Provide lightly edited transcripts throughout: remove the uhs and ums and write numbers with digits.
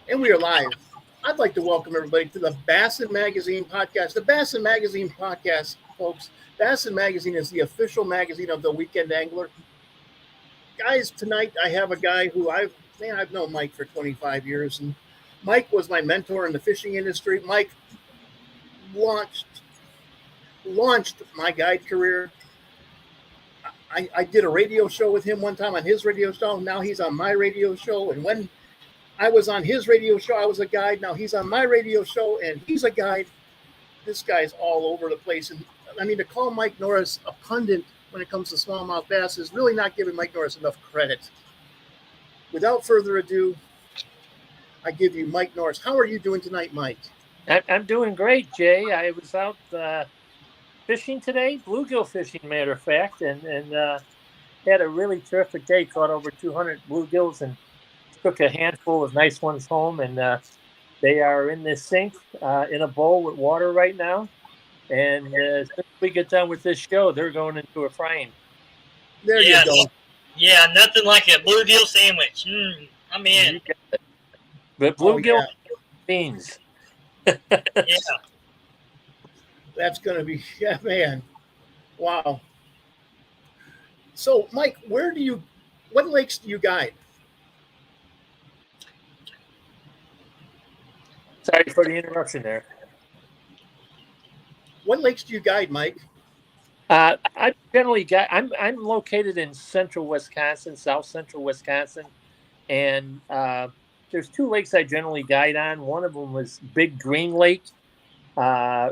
And we are live. I'd like to welcome everybody to the Bassin Magazine podcast. The Bassin Magazine podcast, folks. Bassin Magazine is the official magazine of the weekend angler. Guys, tonight I have a guy who I've known Mike for 25 years, and Mike was my mentor in the fishing industry. Mike launched my guide career. I did a radio show with him one time on his radio show. Now he's on my radio show. And when I was on his radio show, I was a guide. Now he's on my radio show, and he's a guide. This guy's all over the place. And I mean, to call Mike Norris a pundit when it comes to smallmouth bass is really not giving Mike Norris enough credit. Without further ado, I give you Mike Norris. How are you doing tonight, Mike? I'm doing great, Jay. I was out fishing today, bluegill fishing, matter of fact, and had a really terrific day. Caught over 200 bluegills and took a handful of nice ones home. And they are in this sink in a bowl with water right now. And as soon as we get done with this show, they're going into a frying. There you go. Yeah, nothing like a bluegill sandwich. I'm in. But bluegill beans. Yeah. That's going to be, yeah, man. Wow. So, Mike, what lakes do you guide? Sorry for the interruption there. What lakes do you guide, Mike? I generally guide. I'm located in central Wisconsin, south central Wisconsin, and there's two lakes I generally guide on. One of them was Big Green Lake,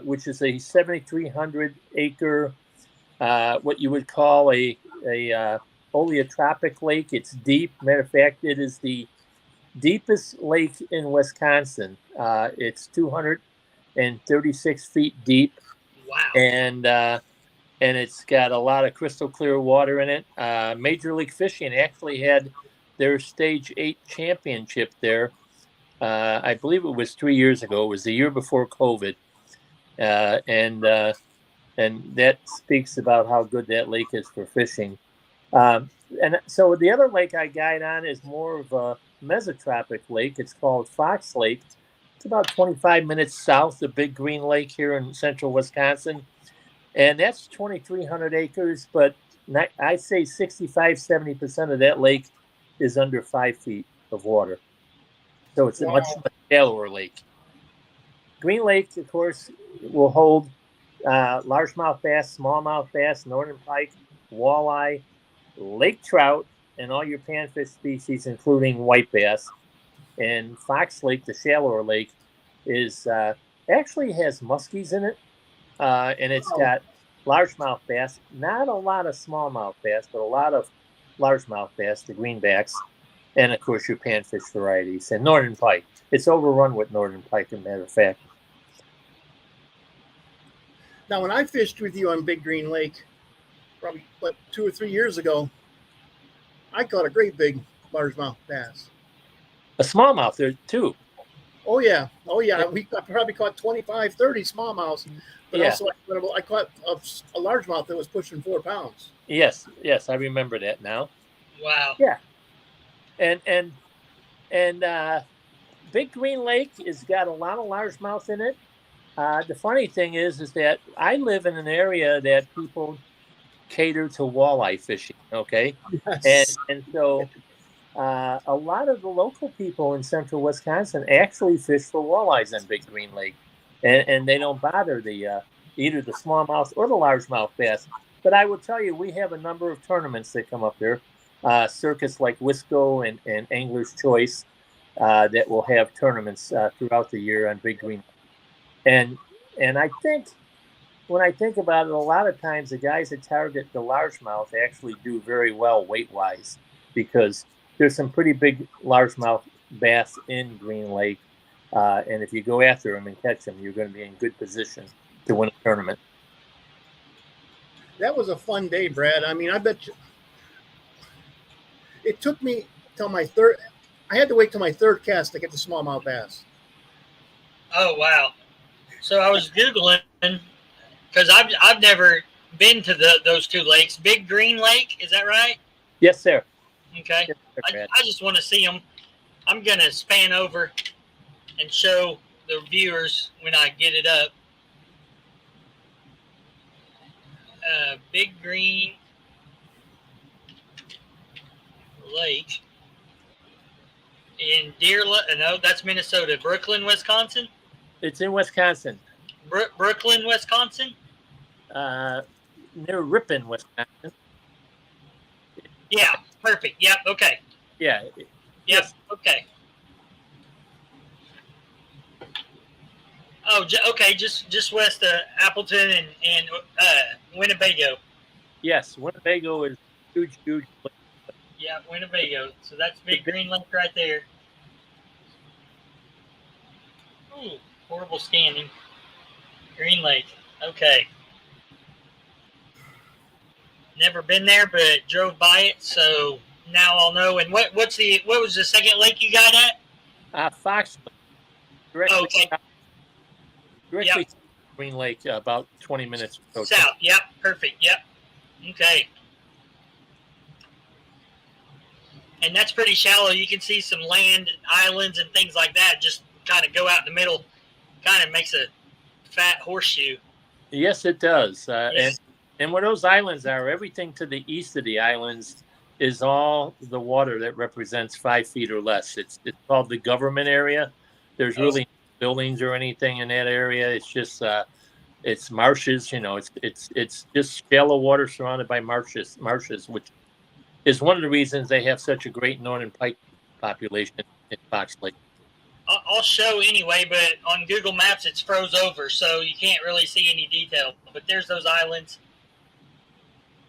which is a 7,300 acre, what you would call a oleotropic lake. It's deep. Matter of fact, it is the deepest lake in Wisconsin. It's 236 feet deep. Wow. And it's got a lot of crystal clear water in it. Major League Fishing actually had their Stage 8 championship there. I believe it was 3 years ago. It was the year before COVID. And that speaks about how good that lake is for fishing. And so the other lake I guide on is more of a mesotropic lake. It's called Fox Lake. It's about 25 minutes south of Big Green Lake here in central Wisconsin. And that's 2,300 acres, but I'd say 65-70% of that lake is under 5 feet of water. So it's a much shallower lake. Green Lake, of course, will hold largemouth bass, smallmouth bass, northern pike, walleye, lake trout, and all your panfish species, including white bass. And Fox Lake, the shallower lake, is actually has muskies in it, and it's got largemouth bass. Not a lot of smallmouth bass, but a lot of largemouth bass, the greenbacks, and of course your panfish varieties and northern pike. It's overrun with northern pike, as a matter of fact. Now, when I fished with you on Big Green Lake, probably 2 or 3 years ago, I caught a great big largemouth bass. A smallmouth there too. Oh yeah. I probably caught 25, 30 smallmouths, but also I caught a largemouth that was pushing 4 pounds. Yes, I remember that now. Wow. Yeah. And Big Green Lake has got a lot of largemouth in it. The funny thing is that I live in an area that people cater to walleye fishing. Okay, yes. and so a lot of the local people in central Wisconsin actually fish for walleyes on Big Green Lake, and they don't bother the either the smallmouth or the largemouth bass. But I will tell you, we have a number of tournaments that come up there, circuits like Wisco and Angler's Choice that will have tournaments throughout the year on Big Green. And I think when I think about it, a lot of times the guys that target the largemouth actually do very well weight-wise, because there's some pretty big largemouth bass in Green Lake. And if you go after them and catch them, you're going to be in good position to win a tournament. That was a fun day, Brad. I mean, I bet you it took me till my third. I had to wait till my third cast to get the smallmouth bass. Oh wow! So I was Googling because I've never been to those two lakes. Big Green Lake, is that right? Yes, sir. Okay. Yes, sir, I just want to see them. I'm gonna span over and show the viewers when I get it up. Big Green Lake in no, that's Minnesota. Brooklyn, Wisconsin. It's in Wisconsin. Brooklyn, Wisconsin. Near Ripon, Wisconsin. Yeah, perfect. Yep. Okay. Yeah. Yep. Yes. Okay. Oh, okay. Just west of Appleton and Winnebago. Yes, Winnebago is huge. Yeah, Winnebago. So that's Big Green Lake right there. Ooh, horrible standing. Green Lake. Okay. Never been there, but drove by it, so now I'll know. And what was the second lake you got at? Fox Lake. Directly Yep. Green Lake, about 20 minutes. South. Yep. Perfect. Yep. Okay. And that's pretty shallow. You can see some land, islands, and things like that just kind of go out in the middle. Kind of makes a fat horseshoe. Yes, it does. And where those islands are, everything to the east of the islands is all the water that represents 5 feet or less. It's called the government area. There's really no buildings or anything in that area. It's just it's marshes. It's just shallow water surrounded by marshes, which is one of the reasons they have such a great northern pike population in Fox Lake. I'll show anyway, but on Google Maps it's froze over, so you can't really see any detail. But there's those islands,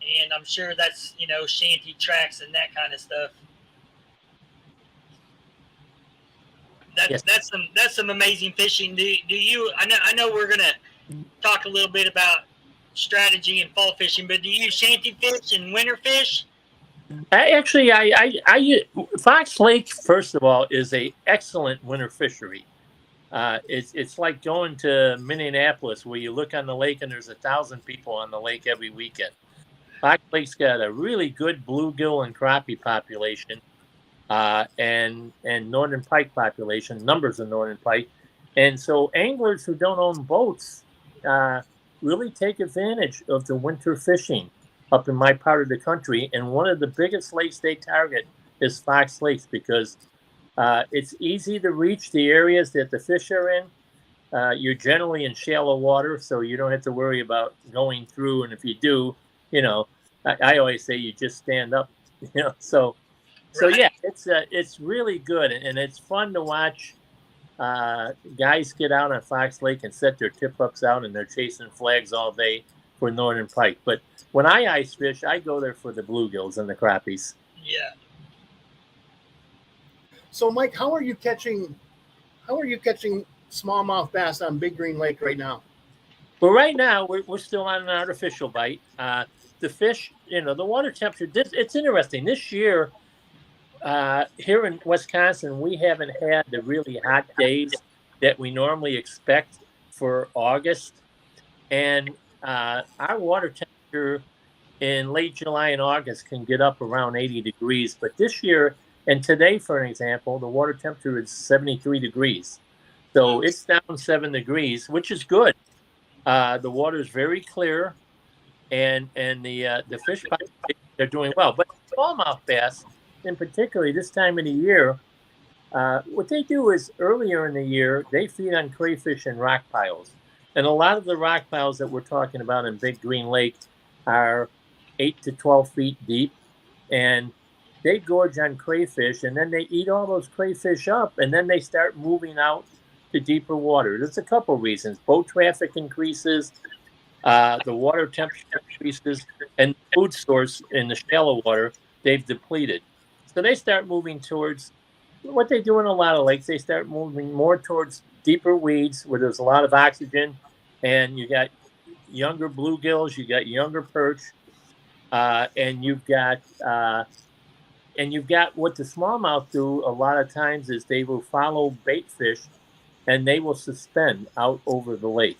and I'm sure that's shanty tracks and that kind of stuff. That's some amazing fishing. Do you? I know we're gonna talk a little bit about strategy and fall fishing, but do you shanty fish and winter fish? Fox Lake, first of all, is a excellent winter fishery. It's like going to Minneapolis, where you look on the lake and there's 1,000 people on the lake every weekend. Fox Lake's got a really good bluegill and crappie population, and northern pike population, numbers of northern pike, and so anglers who don't own boats really take advantage of the winter fishing up in my part of the country. And one of the biggest lakes they target is Fox Lakes because it's easy to reach the areas that the fish are in. You're generally in shallow water, so you don't have to worry about going through. And if you do, I always say you just stand up, So Right. Yeah, it's really good, and it's fun to watch guys get out on Fox Lake and set their tip-ups out, and they're chasing flags all day for northern pike. But when I ice fish, I go there for the bluegills and the crappies. Yeah. So, Mike, how are you catching smallmouth bass on Big Green Lake right now? Well, right now we're still on an artificial bite. The fish, the water temperature. It's interesting. This year, here in Wisconsin, we haven't had the really hot days that we normally expect for August, and our water temperature in late July and August can get up around 80 degrees. But this year, and today, for an example, the water temperature is 73 degrees. So it's down 7 degrees, which is good. The water is very clear, and the fish population, they're doing well. But smallmouth bass, in particular, this time of the year, what they do is earlier in the year, they feed on crayfish and rock piles. And a lot of the rock piles that we're talking about in Big Green Lake are 8 to 12 feet deep, and they gorge on crayfish, and then they eat all those crayfish up, and then they start moving out to deeper water. There's a couple reasons. Boat traffic increases, the water temperature increases, and the food source in the shallow water, they've depleted. So they start moving towards what they do in a lot of lakes. They start moving more towards deeper weeds where there's a lot of oxygen, and you got younger bluegills, you got younger perch, and you've got what the smallmouth do a lot of times is they will follow bait fish, and they will suspend out over the lake.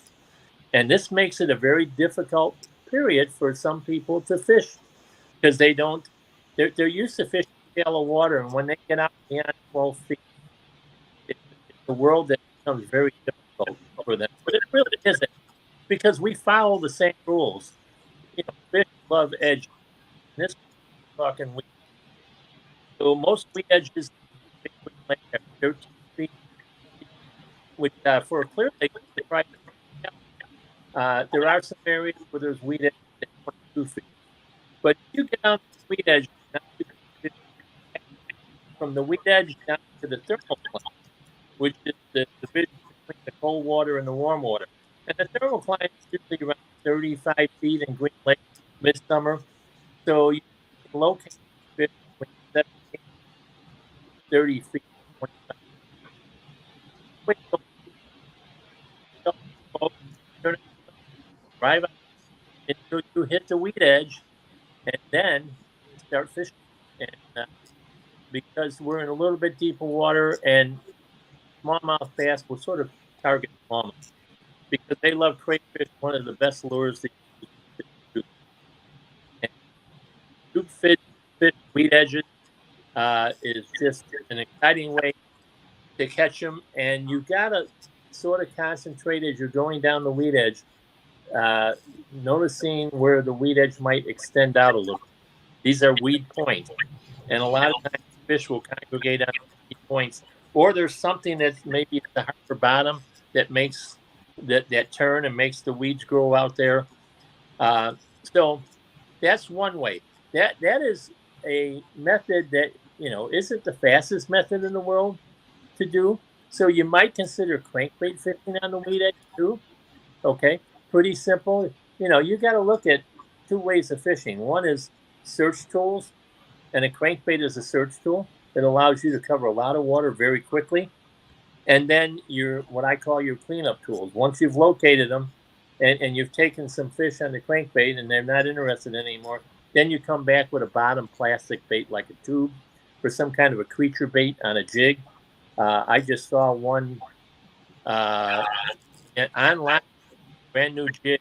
And this makes it a very difficult period for some people to fish because they're used to fishing shallow water, and when they get out beyond 12 feet, a world that becomes very difficult for them. But it really isn't, because we follow the same rules. Fish love edge. In this talking weed. So most weed edges are 13 feet, which for a clear lake, there are some areas where there's weed edges at 22 feet. But you get down to the weed edge, from the weed edge down to the thermocline, which is the division between the cold water and the warm water. And the thermocline is usually around 35 feet in Green Lake midsummer. So you can locate fish between 17 and 30 feet. Drive out until you hit the weed edge, and then start fishing. And because we're in a little bit deeper water, and smallmouth bass will sort of target smallmouth because they love crayfish, one of the best lures that you can do. And fish weed edges is just an exciting way to catch them, and you gotta sort of concentrate as you're going down the weed edge, noticing where the weed edge might extend out a little. These are weed points, and a lot of times fish will congregate on weed points, or there's something that's maybe at the harbor bottom that makes that turn and makes the weeds grow out there. So that's one way. That is a method that isn't the fastest method in the world to do. So you might consider crankbait fishing on the weed edge too. Okay, pretty simple. You got to look at two ways of fishing. One is search tools, and a crankbait is a search tool that allows you to cover a lot of water very quickly. And then what I call your cleanup tools. Once you've located them and you've taken some fish on the crankbait and they're not interested anymore, then you come back with a bottom plastic bait like a tube or some kind of a creature bait on a jig. I just saw one online, brand new jig,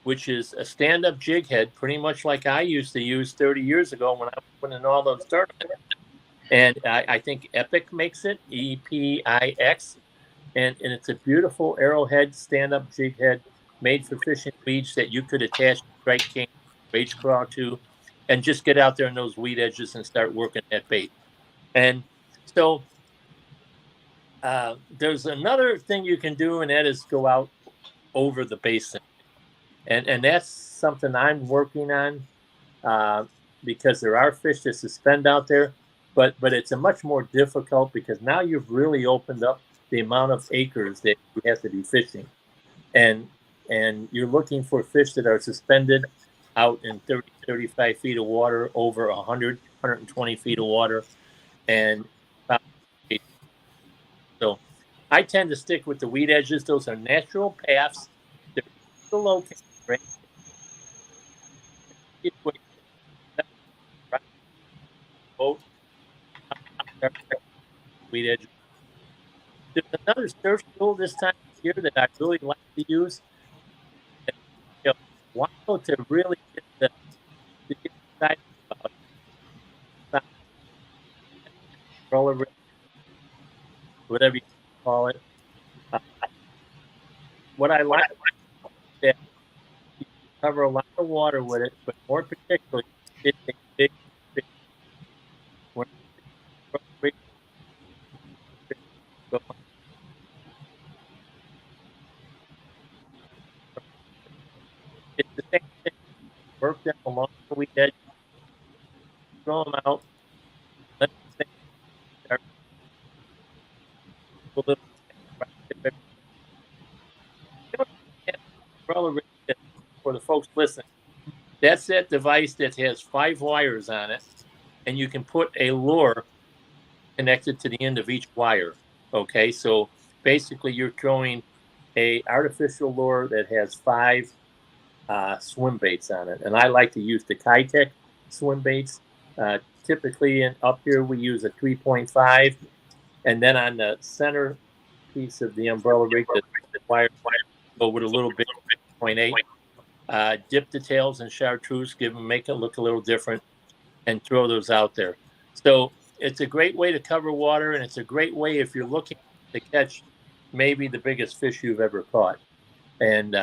which is a stand-up jig head, pretty much like I used to use 30 years ago when I was winning all those tournaments. And I think Epic makes it, EPIX. And it's a beautiful arrowhead, stand-up jig head made for fishing weeds that you could attach strike king, rage craw to, and just get out there in those weed edges and start working that bait. And so there's another thing you can do, and that is go out over the basin. And that's something I'm working on because there are fish that suspend out there, but it's a much more difficult because now you've really opened up the amount of acres that you have to be fishing. And you're looking for fish that are suspended out in 30, 35 feet of water, over 100, 120 feet of water. And so I tend to stick with the weed edges. Those are natural paths. They're the location. Right? Weed edges. There's another search tool this time of year that I really like to use. While to really get excited about roller, whatever you call it. What I like is that you cover a lot of water with it, but more particularly, it's a big fish. It's the same thing. Work them along the weed edge, throw them out, let them start a little. For the folks listening, that's that device that has 5 wires on it, and you can put a lure connected to the end of each wire. Okay, so basically you're throwing a artificial lure that has 5 swim baits on it, and I like to use the Kitech swim baits. Typically, up here we use a 3.5, and then on the center piece of the umbrella rig, the wire go with a little bit 0.8. Dip the tails in chartreuse, make it look a little different, and throw those out there. So it's a great way to cover water, and it's a great way if you're looking to catch maybe the biggest fish you've ever caught. And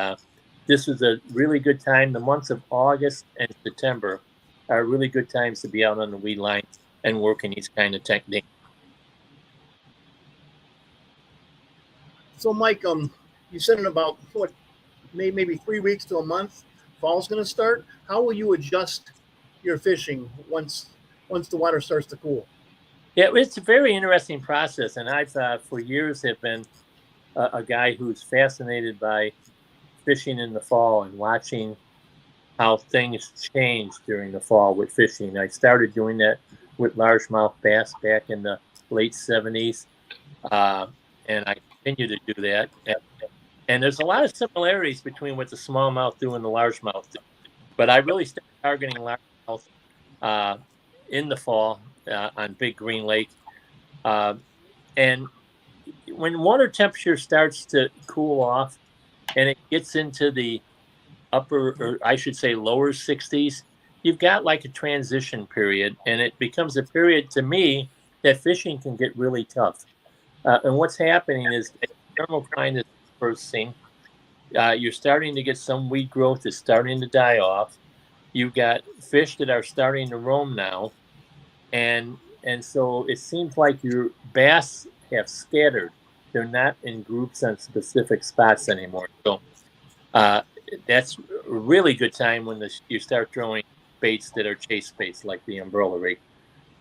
this is a really good time. The months of August and September are really good times to be out on the weed line and working these kind of techniques. So, Mike, you said in about maybe 3 weeks to a month, fall's going to start. How will you adjust your fishing once the water starts to cool? Yeah, it's a very interesting process, and I've for years have been a guy who's fascinated by fishing in the fall and watching how things change during the fall with fishing. I started doing that with largemouth bass back in the late 70s, and I continue to do that. And there's a lot of similarities between what the smallmouth do and the largemouth do. But I really started targeting largemouth in the fall on Big Green Lake. And when water temperature starts to cool off and it gets into the upper, or I should say lower 60s, you've got like a transition period, and it becomes a period to me that fishing can get really tough. And what's happening is thermocline is dispersing. You're starting to get some weed growth that's starting to die off. You've got fish that are starting to roam now, and so it seems like your bass have scattered. They're not in groups on specific spots anymore. So that's a really good time when you start throwing baits that are chase baits like the umbrella rig.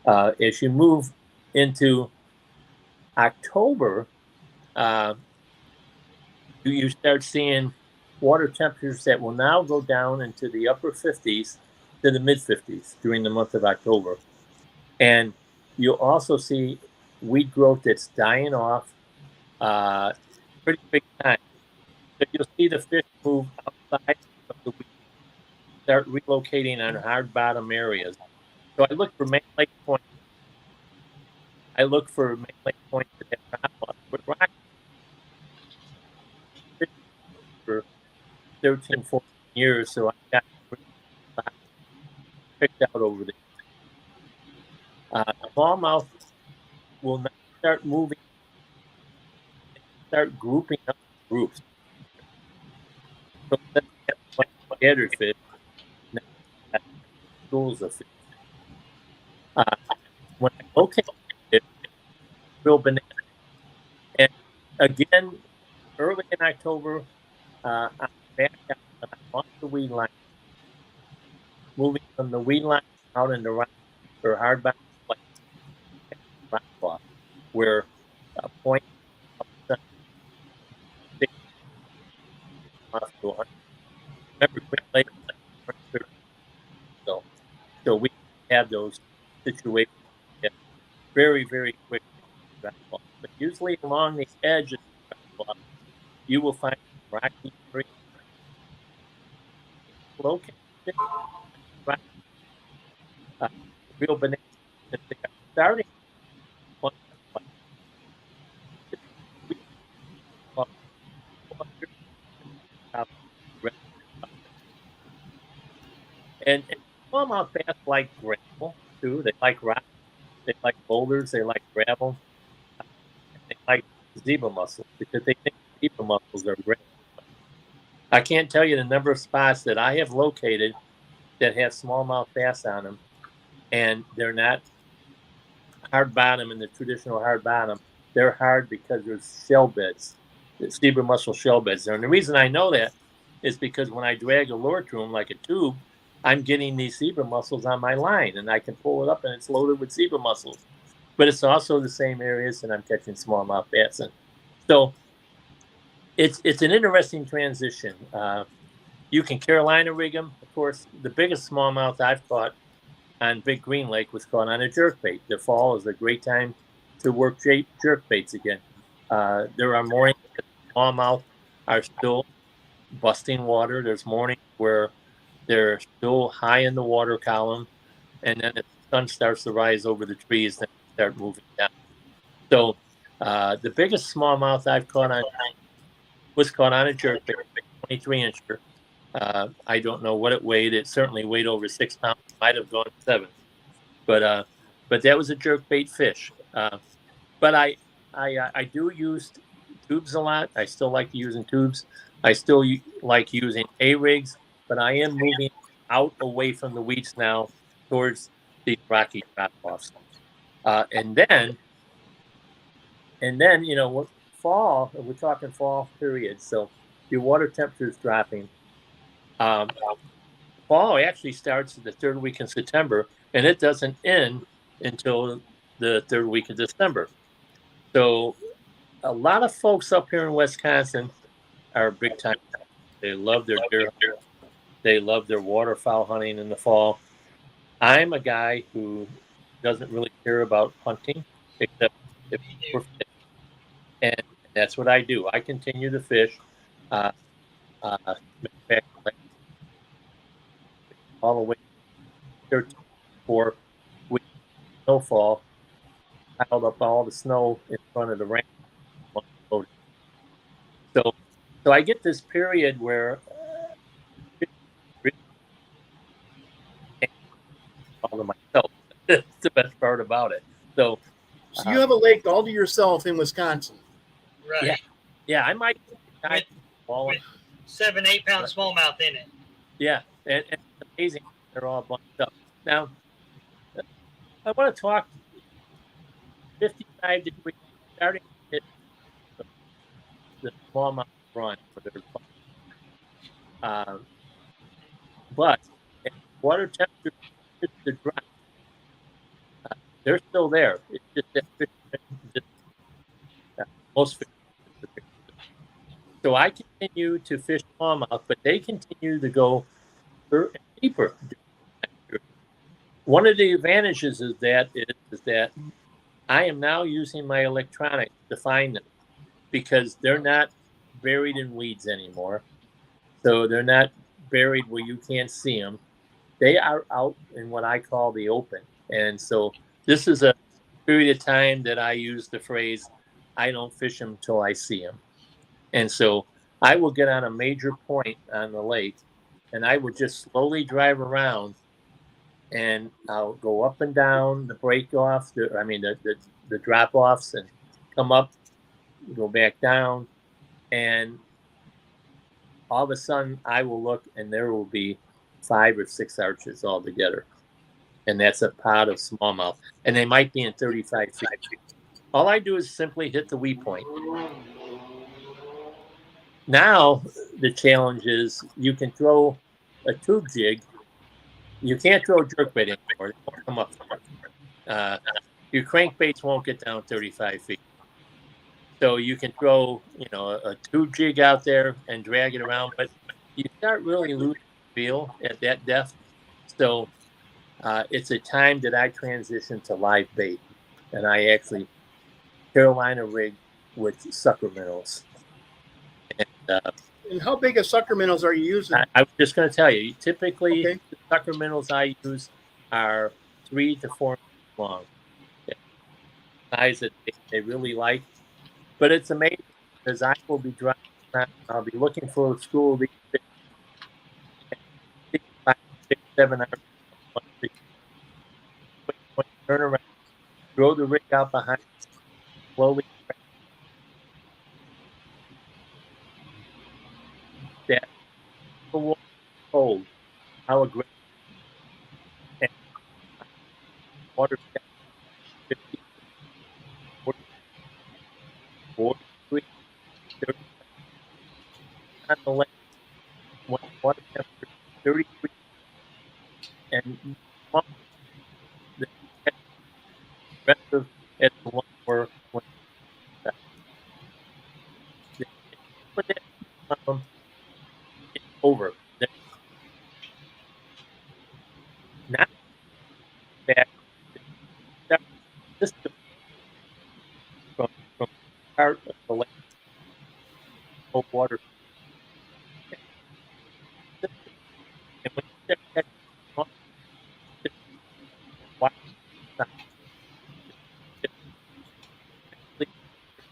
As you move into October, you start seeing water temperatures that will now go down into the upper 50s to the mid 50s during the month of October. And you'll also see weed growth that's dying off pretty big time. So you'll see the fish move outside of the weed, start relocating on hard bottom areas. So I look for main lake points. I look for main lake points that have drop-off with rock for 13, 14 years. So I got picked out over there. Smallmouth will now start moving, start grouping up groups. So that's like scattered fish, schools of fish. When I locate it, real banana. And again, early in October, I'm back out and I'm off the weed line, moving from the weed line out into rock or hard bottom rock cloth, where a point remember Quick Lake, so we have those situations very, very quick. But usually along the edge of the cloth, you will find rocky tree located real bananas that they are starting on and smallmouth bass like gravel too. They like rock, they like boulders, they like gravel, they like zebra mussels because they think zebra mussels are great. I can't tell you the number of spots that I have located that have smallmouth bass on them, and they're not hard bottom in the traditional hard bottom. They're hard because there's shell beds, zebra mussel shell beds there. And the reason I know that is because when I drag a lure to them like a tube, I'm getting these zebra mussels on my line, and I can pull it up, and it's loaded with zebra mussels. But it's also the same areas that I'm catching smallmouth bass in. So it's an interesting transition. You can Carolina rig them. Of course, the biggest smallmouth I've caught on Big Green Lake was caught on a jerkbait. The fall is a great time to work jerkbaits again. There are mornings that smallmouth are still busting water. There's mornings where they're still high in the water column, and then the sun starts to rise over the trees, then they start moving down. So the biggest smallmouth I've caught on was caught on a jerkbait, 23-incher. I don't know what it weighed. It certainly weighed over 6 pounds. It might have gone 7. But that was a jerkbait fish. But I do use tubes a lot. I still like using tubes. I still like using A-rigs, but I am moving out away from the weeds now towards the rocky drop-offs. And then, fall, we're talking fall period. So your water temperature is dropping. Fall actually starts the third week in September, and it doesn't end until the third week of December. So a lot of folks up here in Wisconsin are big time. They love their deer. They love their waterfowl hunting in the fall. I'm a guy who doesn't really care about hunting except if we're fishing. And that's what I do. I continue to fish. Uh, all the way 13, 4 weeks of snowfall, piled up all the snow in front of the ranch. So, so I get this period where all to myself. That's the best part about it. So you have a lake all to yourself in Wisconsin. Right. Yeah, I might with 7-8 pound smallmouth in it. Yeah, and it's amazing. They're all bunched up. Now, I want to talk 55 degrees starting to hit the smallmouth run for their but if water temperature is to drop, they're still there. It's just that most fish. So I continue to fish smallmouth, but they continue to go deeper. One of the advantages of that is that I am now using my electronics to find them because they're not buried in weeds anymore. So they're not buried where you can't see them. They are out in what I call the open. And so this is a period of time that I use the phrase, I don't fish them till I see them. And so I will get on a major point on the lake and I would just slowly drive around and I'll go up and down the break offs, the drop offs, and come up, go back down, and all of a sudden I will look and there will be 5 or 6 arches all together. And that's a pod of smallmouth. And they might be in 35 feet. All I do is simply hit the weed point. Now the challenge is you can throw a tube jig. You can't throw a jerkbait anymore. They won't come up. Your crankbaits won't get down 35 feet. So you can throw, a tube jig out there and drag it around, but you start really losing feel at that depth. So it's a time that I transition to live bait, and I actually Carolina rig with sucker minnows. And how big of sucker minnows are you using? I was just going to tell you, typically the sucker minnows I use are 3 to 4 inches long. Size that they really like. But it's amazing because I will be driving around, I'll be looking for a school of these fish, 5, 6, 7 hours. Turn around, throw the rig out behind, slowly. That cold, how aggressive, and water 50, 40, 43, 30 on the lake, water temperature 33, and the aggressive at the one where when put that it's over. Now back system from start of the lake, cold water system. And when you step back, it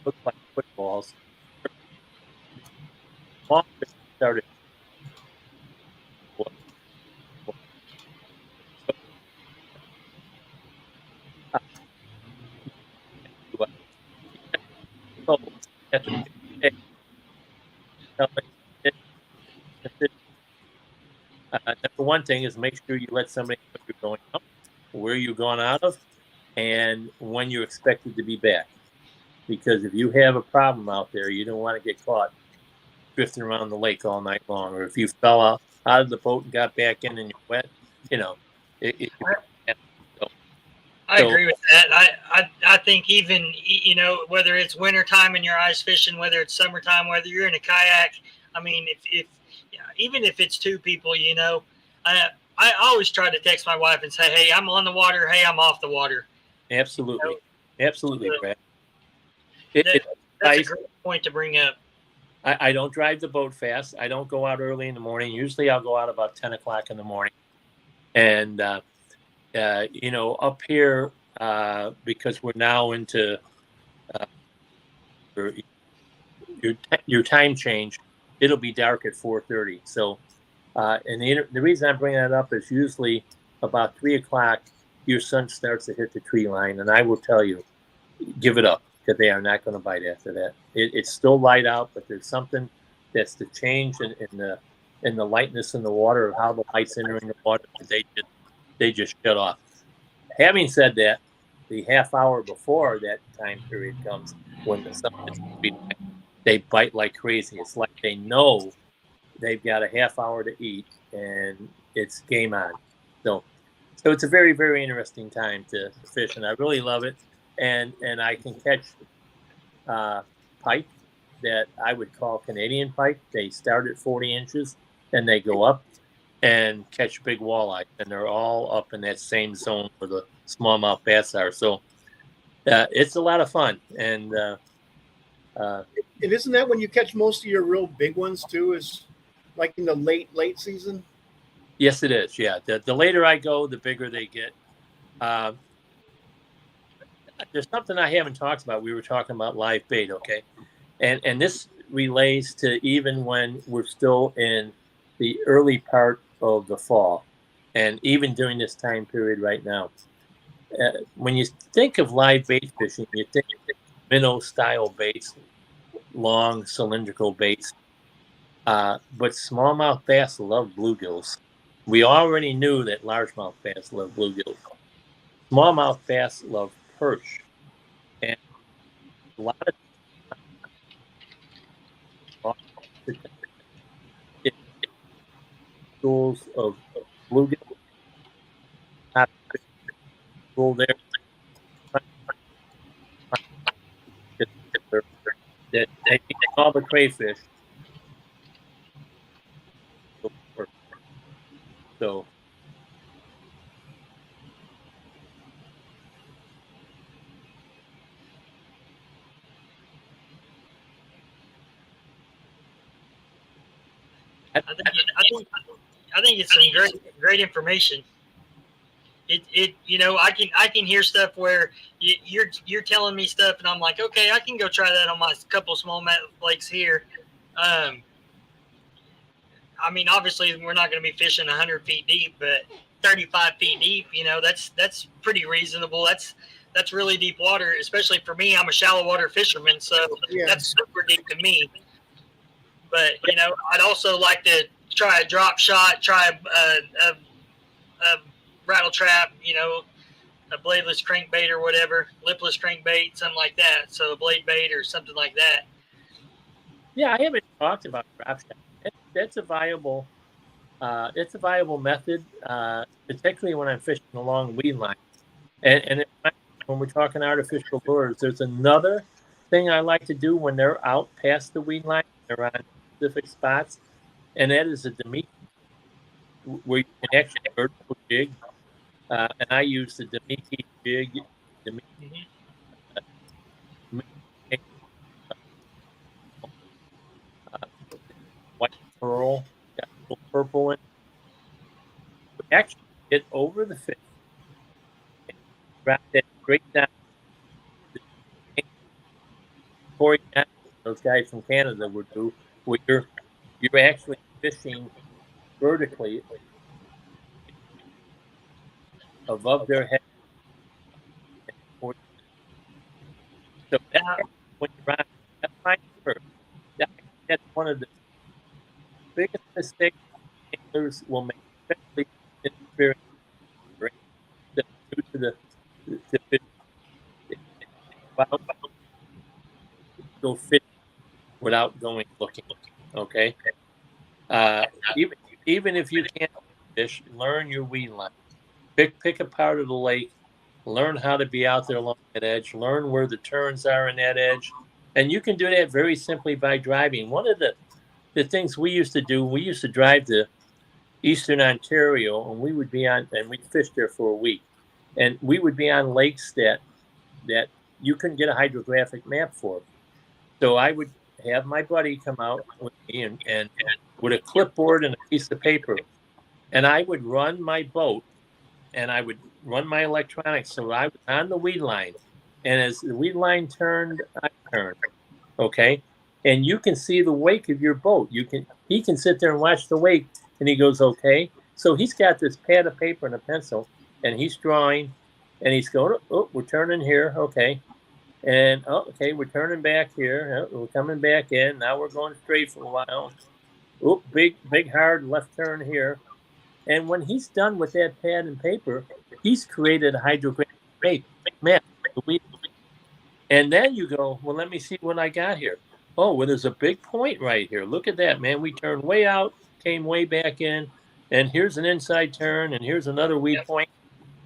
looks like footballs. Long started. at the hey, number one thing is make sure you let somebody know you're going out, where you're going out of, and when you're expected to be back. Because if you have a problem out there, you don't want to get caught drifting around the lake all night long, or if you fell out of the boat and got back in and you're wet, you know, it could be I agree with that. I think even, you know, whether it's wintertime and you're ice fishing, whether it's summertime, whether you're in a kayak, I mean, if even if it's two people, you know, I always try to text my wife and say, hey, I'm on the water. Hey, I'm off the water. Absolutely. You know? Absolutely, Brad. That's a great point to bring up. I don't drive the boat fast. I don't go out early in the morning. Usually I'll go out about 10 o'clock in the morning. And, you know, up here, because we're now into your time change, it'll be dark at 4:30. So, and the reason I'm bringing that up is usually about 3 o'clock, your sun starts to hit the tree line. And I will tell you, give it up, because they are not going to bite after that. It's still light out, but there's something that's the change in the lightness in the water, of how the light's entering the water. They just shut off. Having said that, the half hour before that time period comes, when the sun hits the tree line, they bite like crazy. It's like they know they've got a half hour to eat, and it's game on. So it's a very, very interesting time to fish, and I really love it. And I can catch pike that I would call Canadian pike. They start at 40 inches and they go up, and catch big walleye, and they're all up in that same zone where the smallmouth bass are. So it's a lot of fun. And isn't that when you catch most of your real big ones too? Is like in the late season? Yes, it is. Yeah, the later I go, the bigger they get. There's something I haven't talked about. We were talking about live bait, okay? And this relates to even when we're still in the early part of the fall, and even during this time period right now. When you think of live bait fishing, you think minnow-style baits, long cylindrical baits. But smallmouth bass love bluegills. We already knew that largemouth bass love bluegills. Smallmouth bass love perch. And a lot of schools of bluegill, not school there, that they eat all the crayfish. So I think it's some great information. It you know, I can hear stuff where you're telling me stuff and I'm like, okay, I can go try that on my couple smallmouth lakes here. I mean, obviously we're not going to be fishing 100 feet deep, but 35 feet deep, you know, that's pretty reasonable. That's really deep water, especially for me. I'm a shallow water fisherman, so that's super deep to me. But you know, I'd also like to try a drop shot, try a rattle trap, you know, a bladeless crankbait or whatever, lipless crankbait, something like that. So a blade bait or something like that. Yeah, I haven't talked about drop shot. That's a viable. It's a viable method, particularly when I'm fishing along weed line. And when we're talking artificial lures, there's another thing I like to do when they're out past the weed line. They're on specific spots, and that is a Demiki, where you can actually vertical jig. And I use the Demiki jig, white pearl, got a little purple in it. We actually get over the fish and drop that straight down. Those guys from Canada would do, where you're actually fishing vertically above their head. So that's when you're on that line, of the biggest mistakes anglers will make, especially inexperienced anglers, that are due to the fish. About go fish without going looking. Okay. Even even if you can't fish, learn your weed line. Pick a part of the lake. Learn how to be out there along that edge. Learn where the turns are in that edge, and you can do that very simply by driving. One of the things we used to do, we used to drive to Eastern Ontario, and we would be on, and we'd fish there for a week, and we would be on lakes that you couldn't get a hydrographic map for. So I would have my buddy come out with me and with a clipboard and a piece of paper, and I would run my boat and I would run my electronics so I was on the weed line, and as the weed line turned, I turned. Okay, and you can see the wake of your boat. He can sit there and watch the wake, and he goes, okay. So he's got this pad of paper and a pencil, and he's drawing, and he's going, oh, we're turning here, okay. And okay, we're turning back here. We're coming back in. Now we're going straight for a while. Oh, big hard left turn here. And when he's done with that pad and paper, he's created a hydrographic map. And then you go, well, let me see what I got here. Oh, well, there's a big point right here. Look at that, man. We turned way out, came way back in, and here's an inside turn, and here's another weed point.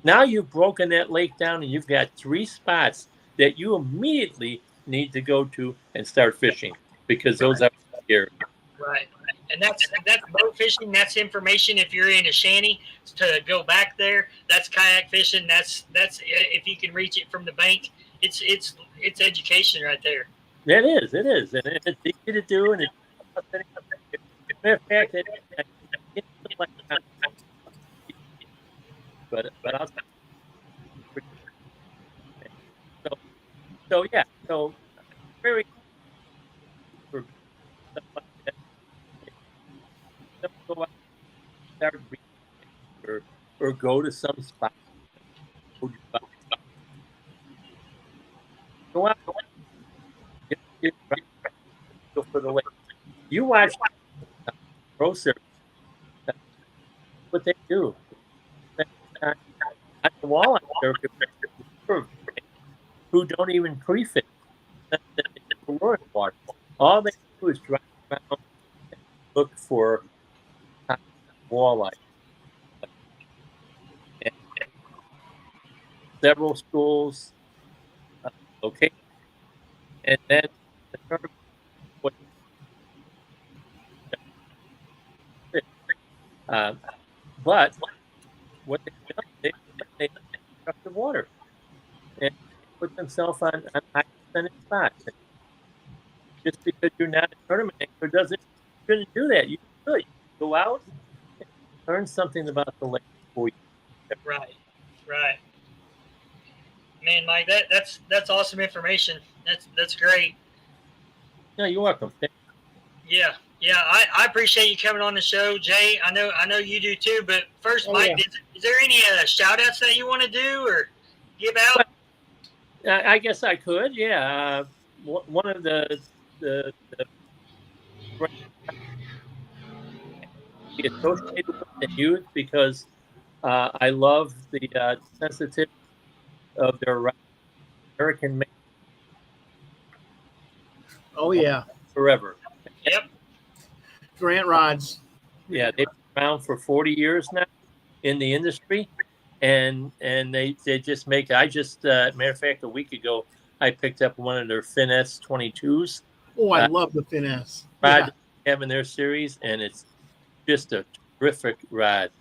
Now you've broken that lake down, and you've got 3 spots that you immediately need to go to and start fishing, because those are here. Right. And that's boat fishing. That's information if you're in a shanty to go back there. That's kayak fishing. That's if you can reach it from the bank. It's education right there. It is, and it's easy to do. And matter of fact, but I'll. So yeah, so very for stuff like that. Go out, start reading, or go to some spot. Go out, go for the lake. You watch pro surf. That's what they do. On the walleye circuit, who don't even pre-fish the water. All they do is drive around and look for walleye. And several schools, okay, and then the tournament. But what they trust the water and put themselves on high percentage spots. Just because you're not a tournament anchor doesn't shouldn't do that. You should go out and learn something about the lake before you. Right. Man, Mike, that's awesome information. That's great. No, you're welcome. Yeah. I appreciate you coming on the show, Jay. I know you do too. But first, Mike, is there any shout outs that you want to do or give out? I guess I could. Yeah. One of the associated with the youth, because I love the sensitivity of their American made. Oh yeah, forever. Yep. Grant rods. Yeah, they've been around for 40 years now in the industry, and they just make. Matter of fact, a week ago I picked up one of their Finesse 22s. Oh, I love the Finesse. Rod having their series, and it's just a terrific rod.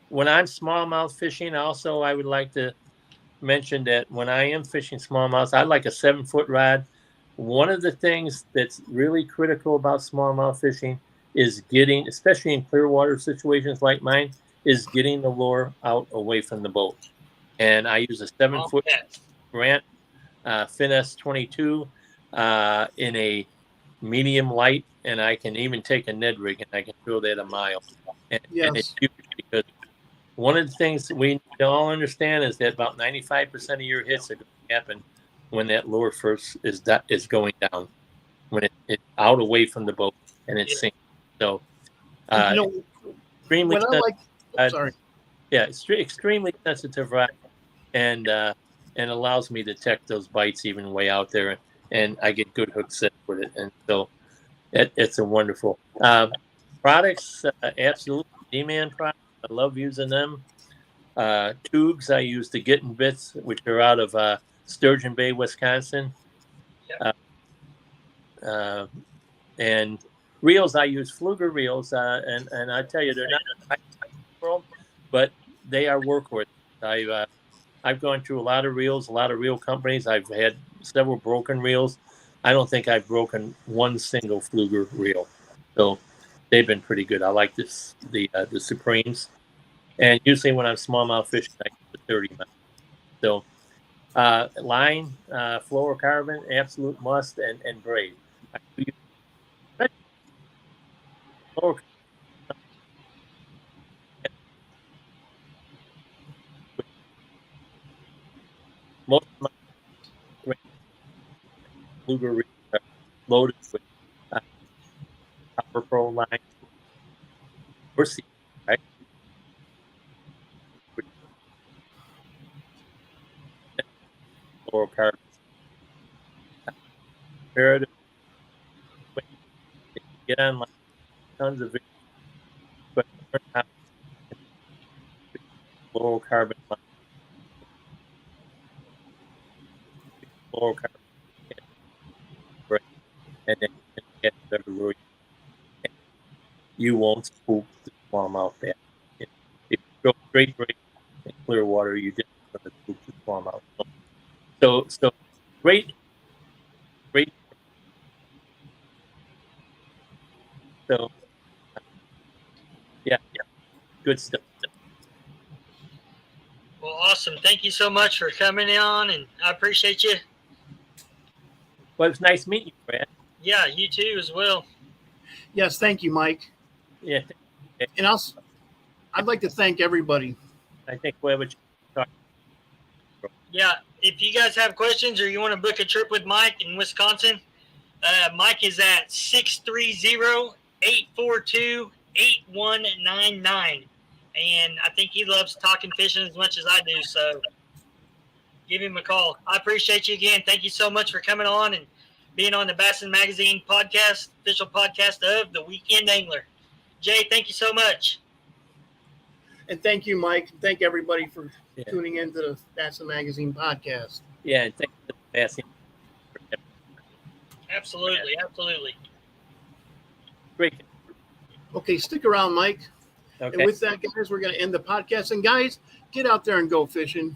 When I'm smallmouth fishing, also I would like to mention that when I am fishing smallmouth, I like a 7-foot rod. One of the things that's really critical about smallmouth fishing is getting, especially in clear water situations like mine, is getting the lure out away from the boat. And I use a 7-foot Grant Finesse 22 in a medium light, and I can even take a Ned rig and I can throw that a mile. And it's huge, because one of the things that we all understand is that about 95% of your hits are going to happen when that lure first is going down. when it's out away from the boat and it's sinking. So, extremely what I like. Sorry. Yeah, it's extremely sensitive rod, and allows me to detect those bites even way out there, and I get good hook set with it, and so it's a wonderful products. Absolutely, D-Man products. I love using them. Tubes I use the Getting Bits, which are out of Sturgeon Bay, Wisconsin. Yep. And reels I use Fluger reels, and I tell you they're not world, but they are workhorses. I've gone through a lot of reels, a lot of reel companies. I've had several broken reels. I don't think I've broken one single Fluger reel, so they've been pretty good. I like the Supremes, and usually when I'm smallmouth fishing, I use the 30 mouth. So line, fluorocarbon, absolute must, and braid. I use fluorocarbon. Most of my great Fluger reels are loaded with Copper Pro line or C, right? Fluorocarbon. Comparative, get online, tons of videos, but learn how to fluorocarbon line, fluorocarbon, braid, and then you can get everywhere you can. You won't spook the smallmouth bass. If you go straight braid in clear water, you just going to spook the smallmouth. So great. So yeah, good stuff. Well, awesome. Thank you so much for coming on, and I appreciate you. Well, it's nice meeting you, Brad. Yeah, you too as well. Yes, thank you, Mike. Yeah, And I'd like to thank everybody. I think whoever talk. Yeah, if you guys have questions or you want to book a trip with Mike in Wisconsin, Mike is at 630-842-8199. And I think he loves talking fishing as much as I do, so give him a call. I appreciate you again. Thank you so much for coming on and being on the Bassin Magazine podcast, official podcast of The Weekend Angler. Jay, thank you so much. And thank you, Mike. Thank everybody for tuning into the Bassin Magazine podcast. Yeah, and thank you for asking. Absolutely. Great. Okay, stick around, Mike. Okay. And with that, guys, we're going to end the podcast. And guys, get out there and go fishing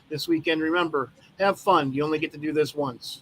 this weekend. Remember, have fun. You only get to do this once.